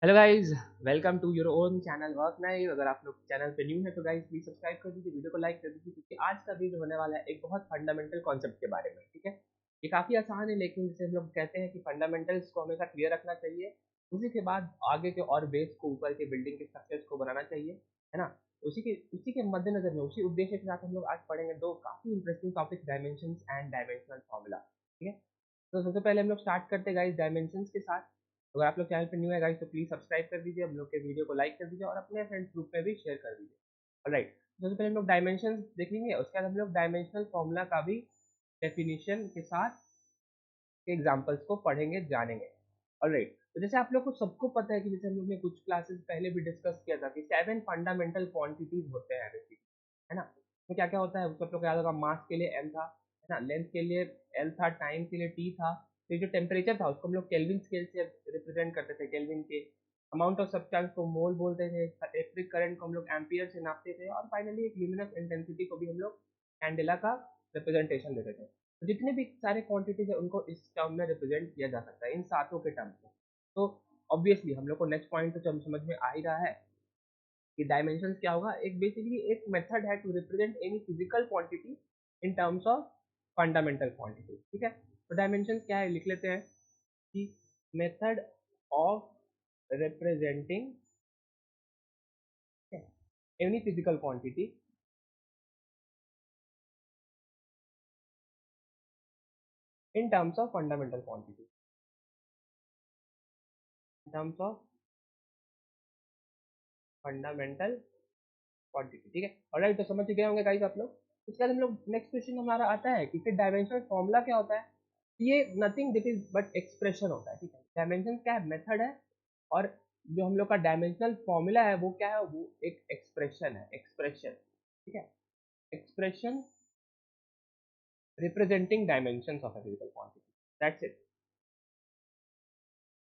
Hello guys, welcome to your own channel work night. अगर आप लोग चैनल पे न्यू है तो गाइस प्लीज सब्सक्राइब कर दीजिए, वीडियो को लाइक कर दीजिए, क्योंकि आज का वीडियो होने वाला है एक बहुत फंडामेंटल कॉन्सेप्ट के बारे में। ठीक है, ये काफ़ी आसान है, लेकिन जैसे हम लोग कहते हैं कि फंडामेंटल्स को हमेशा क्लियर रखना चाहिए, उसी के बाद आगे के और बेस को, ऊपर के बिल्डिंग के स्ट्रक्चर्स को बनाना चाहिए, है ना। उसी के मद्देनजर में, उसी उद्देश्य के साथ हम लोग आज पढ़ेंगे दो काफ़ी interesting topic, dimensions and dimensional formula. ठीक है, तो सबसे पहले हम लोग स्टार्ट करते हैं गाइस डायमेंशंस के साथ। अगर आप लोग चैनल पे न्यू है गाइस तो प्लीज सब्सक्राइब कर दीजिए, हम लोग के वीडियो को लाइक कर दीजिए और अपने फ्रेंड्स ग्रुप में भी शेयर कर दीजिए। ऑलराइट, सबसे पहले हम लोग डायमेंशंस देखेंगे, उसके बाद हम लोग डायमेंशनल फॉर्मूला का भी डेफिनेशन के साथ एग्जांपल्स को पढ़ेंगे, जानेंगे। ऑलराइट, तो जैसे आप लोग को सबको पता है कि जैसे हम लोग ने कुछ क्लासेस पहले भी डिस्कस किया था कि 7 फंडामेंटल क्वांटिटीज होते हैं बेसिकली, है ना। तो क्या क्या होता है उसको आप लोग याद होगा, मास के लिए m था, है ना, लेंथ के लिए l था, टाइम के लिए t था, फिर जो टेम्परेचर था उसको हम लोग केल्विन स्केल से रिप्रेजेंट करते थे, केल्विन के। अमाउंट ऑफ सब्सटेंस को मोल बोलते थे, इलेक्ट्रिक करंट को हम लोग एम्पियर से नापते थे, और फाइनली एक ल्यूमिनस इंटेंसिटी को भी हम लोग कैंडेला का रिप्रेजेंटेशन देते थे। तो जितने भी सारे क्वांटिटीज है उनको इस टर्म में रिप्रेजेंट किया जा सकता है, इन सातों के टर्म्स में। तो ऑब्वियसली हम लोग को नेक्स्ट पॉइंट तो समझ में आ ही रहा है कि डायमेंशंस क्या होगा। एक बेसिकली एक मेथड है to represent any physical quantity in terms of fundamental quantity. ठीक है, तो डायमेंशंस क्या है लिख लेते हैं कि method of representing any physical quantity in terms of fundamental quantity, in terms of fundamental quantity. ठीक है, ऑलराइट, तो समझ गए होंगे गाइस आप लोग। उसके बाद हम लोग नेक्स्ट क्वेश्चन हमारा आता है कि फिर डायमेंशनल फॉर्मूला क्या होता है। ये nothing that is but expression होता है। ठीक है, डायमेंशन क्या है, मेथड है, और जो हम लोग का डायमेंशनल फॉर्मूला है वो क्या है, वो एक एक्सप्रेशन है, एक्सप्रेशन। ठीक है, expression representing dimensions of a physical quantity, that's it,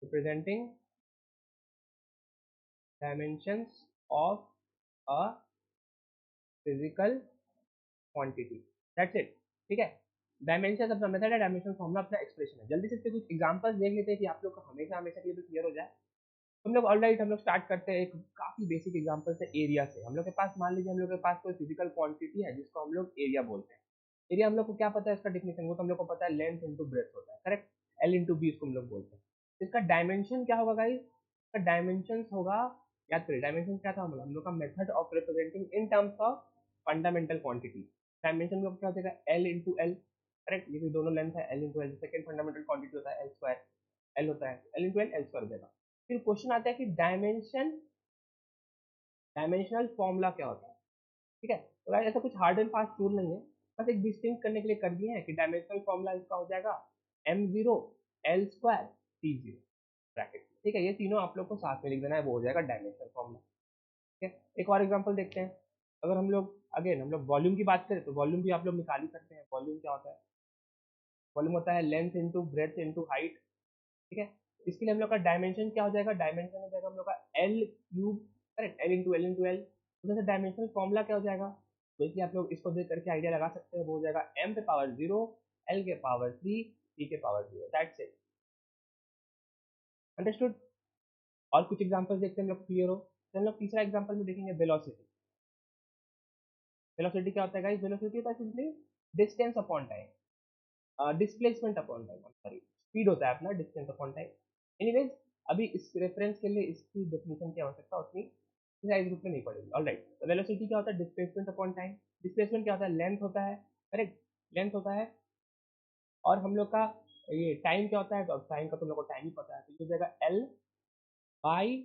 representing dimensions of a physical quantity, that's it. ठीक है, डायमेंशन अपना मेथड है, डायमेंशन फॉर्मूला अपना एक्सप्रेशन है। जल्दी से इसके कुछ एग्जांपल्स देख लेते हैं कि आप लोग को हमेशा हमेशा के लिए क्लियर हो जाए। हम लोग ऑलराइट, हम लोग स्टार्ट करते हैं एक काफी बेसिक एग्जांपल से, एरिया से। हम लोग के पास, मान लीजिए हम लोग के पास कोई फिजिकल क्वांटिटी है जिसको हम लोग एरिया बोलते हैं। एरिया हम लोग को क्या पता है, इसका डेफिनेशन वो तो हम लोग को पता है, लेंथ इंटू ब्रेथ होता है, करेक्ट। एल इंटू बी इसको हम लोग बोलते हैं। इसका डायमेंशन क्या होगा गाइस, इसका डायमेंशन होगा, याद करिए डायमेंशन क्या था हम लोग का, method of representing in terms of fundamental quantity. Dimension में क्या हो जाएगा, एल इंटू एल, करेक्ट, ये दोनों लेंथ है, L into L. Second fundamental quantity होता है एल स्क्वायर, एल होता है, L into L, L square हो जाएगा। फिर क्वेश्चन आता है कि डायमेंशनल फॉर्मूला क्या होता है। ठीक है, तो गाइस ऐसा कुछ हार्ड एंड फास्ट रूल नहीं है, बस एक डिस्टिंक्ट करने के लिए कर दिए हैं कि डायमेंशनल फॉर्मूला इसका हो जाएगा m0 l square t0 bracket. ठीक है, ये तीनों आप लोग को साथ में लिख देना है, वो हो जाएगा डायमेंशनल फॉर्मूला। ठीक है, एक और एग्जांपल देखते हैं। अगर हम लोग अगेन हम लोग वॉल्यूम की बात करें तो वॉल्यूम भी आप लोग निकाल ही सकते हैं। वॉल्यूम क्या होता है, वॉल्यूम होता है length into breadth into height. ठीक है, इसके लिए हम लोग का डायमेंशन क्या हो जाएगा, डायमेंशन हो जाएगा हम लोग का L cube, correct, L into L into L. तो जैसे डायमेंशनल फॉर्मूला क्या हो जाएगा, तो इसलिए आप लोग इसको देख करके आइडिया लगा सकते हैं, वो हो जाएगा m पे पावर 0, l के पावर 3, t के पावर 0, दैट्स इट, अंडरस्टूड। और कुछ एग्जांपल्स देखते हैं हम लोग क्लियर हो, तो हम लोग तीसरा एग्जांपल में देखेंगे वेलोसिटी। वेलोसिटी क्या होता है गाइस, वेलोसिटी होता है simply distance upon time, displacement upon time, sorry, speed होता है अपना, डिस्टेंस अपॉन टाइम। एनीवेज, अभी इस रेफरेंस के लिए इसकी डेफिनेशन की आवश्यकता उतनी इस ग्रुप में नहीं पड़ेगी। ऑलराइट, तो वेलोसिटी क्या होता है, डिस्प्लेसमेंट अपॉन टाइम। डिस्प्लेसमेंट क्या होता है, लेंथ होता है, करेक्ट, लेंथ होता है। और हम लोग का ये टाइम क्या होता है, तो अब टाइम का तुम लोग को टाइम ही पता है, तो ये हो जाएगा एल बाई,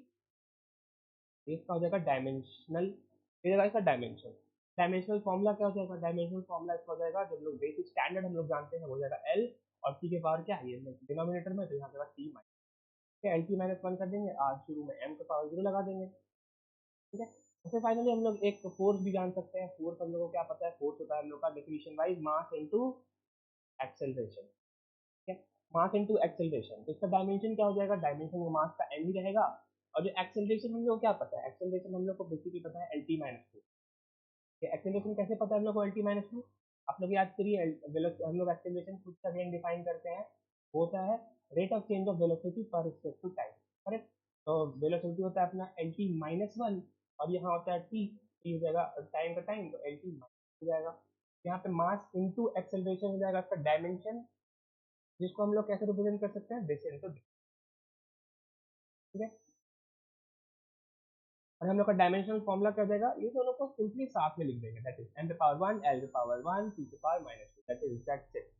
इसका हो जाएगा डायमेंशनल, ये जाएगा इसका डायमेंशन। डायमेंशनल फॉर्मूला क्या हो जाएगा, डायमेंशनल फॉर्मूला इसका हो जाएगा, जब लोग बेसिक स्टैंडर्ड हम लोग जानते हैं, वो हो जाएगा एल, और टी के पावर क्या है, ये डिनोमिनेटर में, तो यहाँ पे T minus, L T minus one कर देंगे, आज शुरू में एम के पावर 0 लगा देंगे। ठीक है, तो फिर फाइनली हम लोग एक फोर्स भी जान सकते हैं। फोर्स हम लोग को क्या पता है, फोर्स होता है हम लोग का definition wise mass into acceleration. ठीक है, मास इनटू एक्सेलरेशन, तो इसका डायमेंशन क्या हो जाएगा, डायमेंशन मास का एम ही रहेगा, और जो एक्सेलरेशन हम लोग को क्या पता है, एक्सेलरेशन हम लोग को बेसिकली पता है L T minus to. Acceleration कैसे पता है हम लोग को, एल टी माइनस टू, आप लोग याद करिए, हम लोग एक्सेलरेशन खुद से अगेन डिफाइन करते हैं, वो होता है rate of change of velocity पर रिस्पेक्ट टू टाइम, करेक्ट। तो वेलोसिटी होता है अपना एल टी माइनस वन, और यहाँ होता है टी, टी हो जाएगा टाइम का टाइम, तो एल टी हो जाएगा। यहाँ पे मास इंटू एक्सेलरेशन हो जाएगा इसका डायमेंशन, जिसको हम लोग कैसे रिप्रेजेंट कर सकते हैं, दिस इंटू, ठीक है। और हम लोग का डायमेंशनल फॉर्मूला क्या हो जाएगा, ये दोनों को सिंपली साथ में लिख देंगे, that is m power 1 l power 1 t power minus 2, that's it,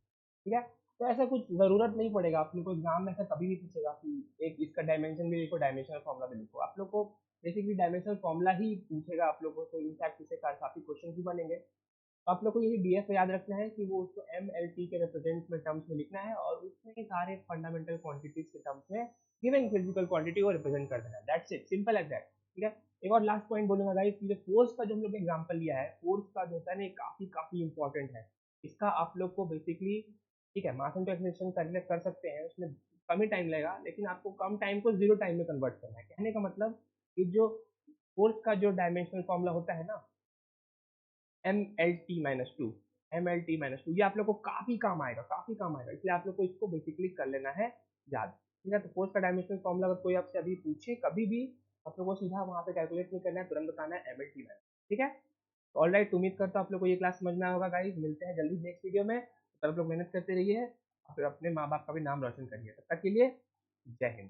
ठीक है। तो ऐसा कुछ जरूरत नहीं पड़ेगा, आप लोग को एग्जाम में ऐसा कभी नहीं पूछेगा कि एक इसका डायमेंशन भी लिखो, डायमेंशनल फॉर्मूला भी लिखो। आप लोग को बेसिकली डायमेंशनल फॉर्मूला ही पूछेगा आप लोगों को, इनफैक्ट इससे काफी क्वेश्चन भी बनेंगे। तो आप लोग को यही डीएफ याद रखना है कि वो उसको एम एल टी के रिप्रेजेंट में टर्म्स में लिखना है, और उसमें ही सारे फंडामेंटल क्वांटिटीज के टर्म्स में गिवन फिजिकल क्वांटिटी को रिप्रेजेंट कर देना है, that's it, simple as that, ठीक है। एक और लास्ट पॉइंट बोलूंगा गाइस, कि फोर्स का जो हम लोग एग्जांपल लिया है, फोर्स का जो होता है ना, काफी काफी इंपॉर्टेंट है। इसका आप लोग को बेसिकली, ठीक है, मास इंटू एक्सेलरेशन कैलकुलेट कर सकते हैं, उसमें कम ही टाइम लगेगा, लेकिन आपको कम टाइम को जीरो टाइम में कन्वर्ट करना है। कहने का मतलब कि जो फोर्स का जो डायमेंशनल फॉर्मूला होता है ना, M L T minus two, M L T minus two, ये आप लोग को काफी काम आएगा, काफी काम आएगा, इसलिए आप लोग को इसको बेसिकली कर लेना है याद, ठीक है। तो फोर्स का डायमेंशनल फॉर्मूला अगर कोई आपसे अभी पूछे कभी भी, आप लोग को सीधा वहां पे कैलकुलेट नहीं करना है, तुरंत बताना है एम एल टी माइनस, ठीक है। ऑल राइट, उम्मीद करता हूँ आप लोग को ये क्लास समझ में आया होगा गाइस, मिलते हैं जल्दी नेक्स्ट वीडियो में, तब आप लोग मेहनत करते रहिए और फिर अपने माँ बाप का भी नाम रोशन करिए, तब तक के लिए जय हिंद।